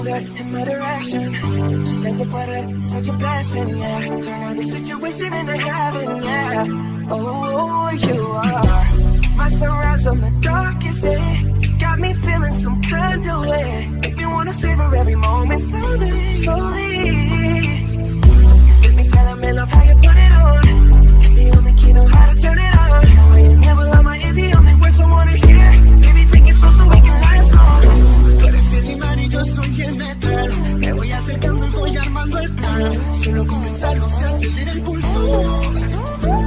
move that in my direction. So thankful for that, such a blessing, yeah. Turn every situation into heaven, yeah. Oh, you are my sunrise on the darkest day. Got me feeling some kind of way. Make me wanna savor every moment slowly, slowly. Let me tell me love how you put it on. The only key know how to turn it on. No, you never lie, my ear, the only words I wanna hear. Baby, take it slow so we can last long. Tú eres el imán y yo soy el metal. Me voy acercando y voy armando el plan. Solo con pensarlo se acelera el pulso.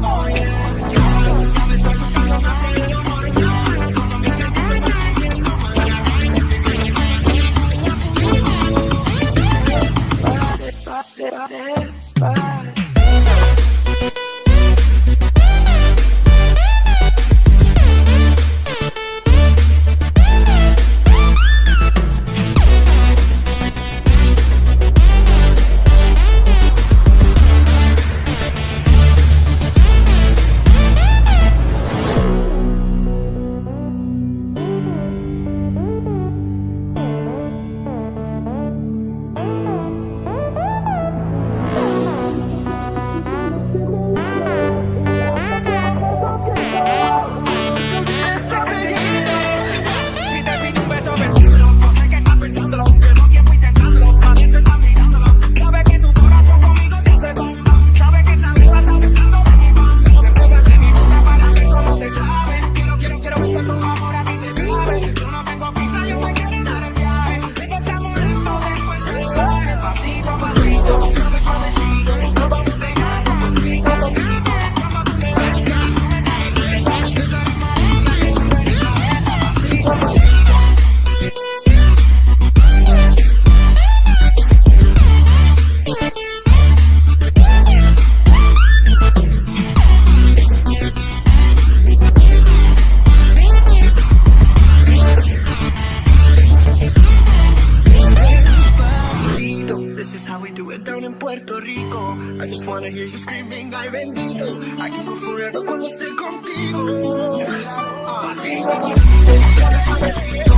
Oh yeah, ya me estoy buscando más de lo normal. Todo mi sentido está pidiendo más. Despacito. Puerto Rico. I just wanna hear you screaming, ay bendito. I can go forever cuando esté contigo. Pasito, pasito, pasito.